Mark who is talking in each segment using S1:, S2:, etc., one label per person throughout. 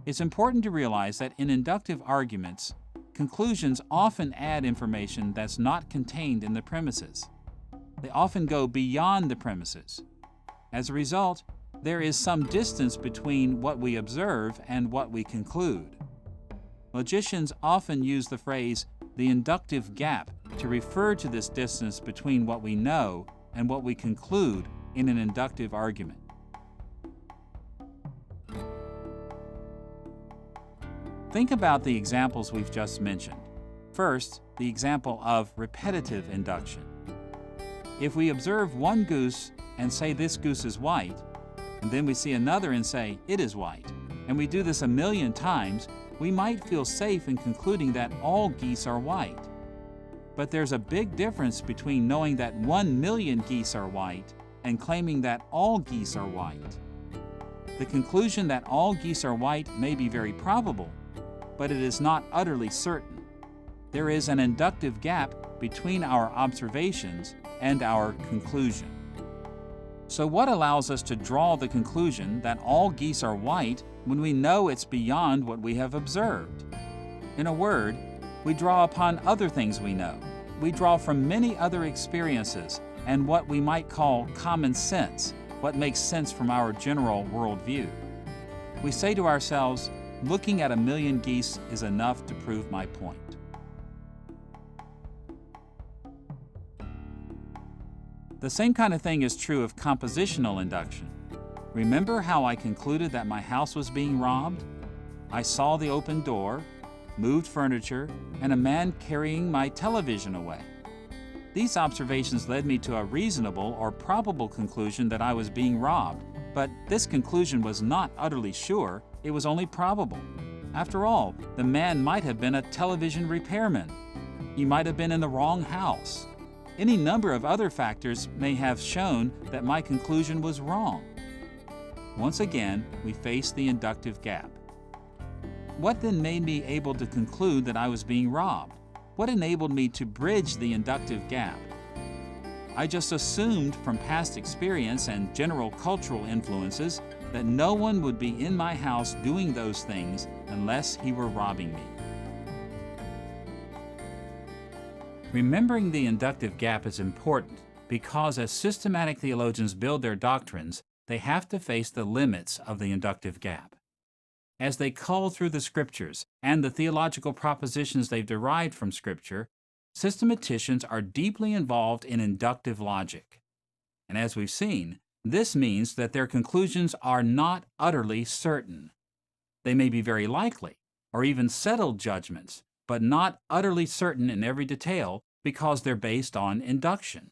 S1: It's important to realize that in inductive arguments, conclusions often add information that's not contained in the premises. They often go beyond the premises. As a result, there is some distance between what we observe and what we conclude. Logicians often use the phrase the inductive gap to refer to this distance between what we know and what we conclude in an inductive argument. Think about the examples we've just mentioned. First, the example of repetitive induction. If we observe one goose and say this goose is white, and then we see another and say it is white, and we do this 1,000,000 times, we might feel safe in concluding that all geese are white. But there's a big difference between knowing that 1,000,000 geese are white and claiming that all geese are white. The conclusion that all geese are white may be very probable, but it is not utterly certain. There is an inductive gap between our observations and our conclusion. So what allows us to draw the conclusion that all geese are white when we know it's beyond what we have observed? In a word, we draw upon other things we know. We draw from many other experiences and what we might call common sense, what makes sense from our general worldview. We say to ourselves, looking at 1,000,000 geese is enough to prove my point. The same kind of thing is true of compositional induction. Remember how I concluded that my house was being robbed? I saw the open door, moved furniture, and a man carrying my television away. These observations led me to a reasonable or probable conclusion that I was being robbed, but this conclusion was not utterly sure, it was only probable. After all, the man might have been a television repairman. He might have been in the wrong house. Any number of other factors may have shown that my conclusion was wrong. Once again, we face the inductive gap. What then made me able to conclude that I was being robbed? What enabled me to bridge the inductive gap? I just assumed from past experience and general cultural influences that no one would be in my house doing those things unless he were robbing me. Remembering the inductive gap is important because as systematic theologians build their doctrines, they have to face the limits of the inductive gap. As they cull through the Scriptures and the theological propositions they've derived from Scripture, systematicians are deeply involved in inductive logic. And as we've seen, this means that their conclusions are not utterly certain. They may be very likely, or even settled judgments, but not utterly certain in every detail because they're based on induction.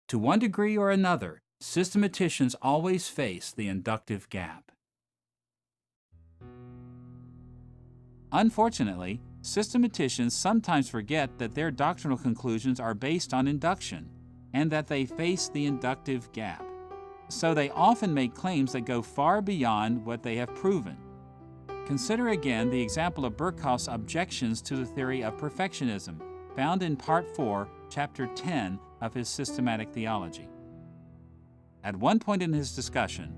S1: To one degree or another, systematicians always face the inductive gap. Unfortunately, systematicians sometimes forget that their doctrinal conclusions are based on induction and that they face the inductive gap. So they often make claims that go far beyond what they have proven. Consider again the example of Birkhoff's objections to the theory of perfectionism, found in Part 4, Chapter 10 of his Systematic Theology. At one point in his discussion,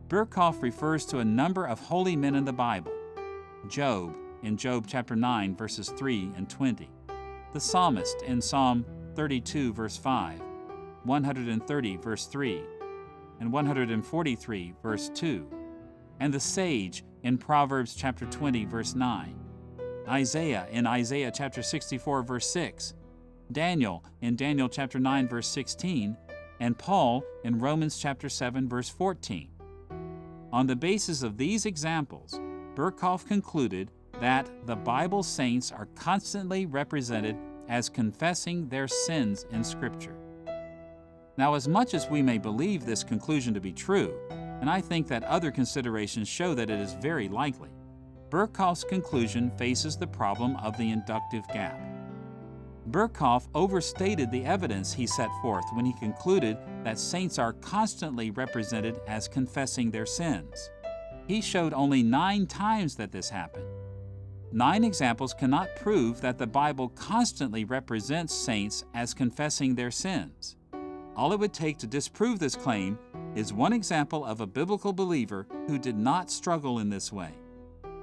S1: Birkhoff refers to a number of holy men in the Bible: Job in Job chapter 9, verses 3 and 20, the psalmist in Psalm 32, verse 5, 130, verse 3, and 143, verse 2, and the sage in Proverbs chapter 20, verse 9, Isaiah in Isaiah chapter 64, verse 6, Daniel in Daniel chapter 9, verse 16, and Paul in Romans chapter 7, verse 14. On the basis of these examples, Birkhoff concluded that the Bible saints are constantly represented as confessing their sins in Scripture. Now, as much as we may believe this conclusion to be true, and I think that other considerations show that it is very likely, Birkhoff's conclusion faces the problem of the inductive gap. Birkhoff overstated the evidence he set forth when he concluded that saints are constantly represented as confessing their sins. He showed only 9 times that this happened. 9 examples cannot prove that the Bible constantly represents saints as confessing their sins. All it would take to disprove this claim is one example of a biblical believer who did not struggle in this way.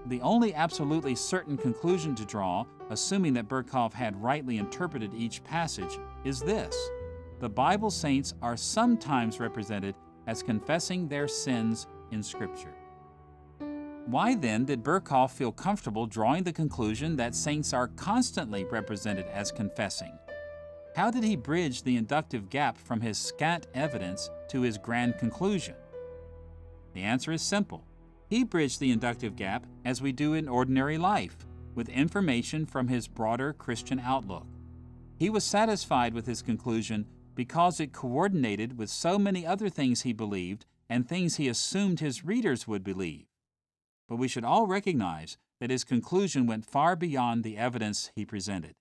S1: The only absolutely certain conclusion to draw, assuming that Birkhoff had rightly interpreted each passage, is this: the Bible saints are sometimes represented as confessing their sins in Scripture. Why then did Birkhoff feel comfortable drawing the conclusion that saints are constantly represented as confessing? How did he bridge the inductive gap from his scant evidence to his grand conclusion? The answer is simple. He bridged the inductive gap as we do in ordinary life, with information from his broader Christian outlook. He was satisfied with his conclusion because it coordinated with so many other things he believed and things he assumed his readers would believe. But we should all recognize that his conclusion went far beyond the evidence he presented.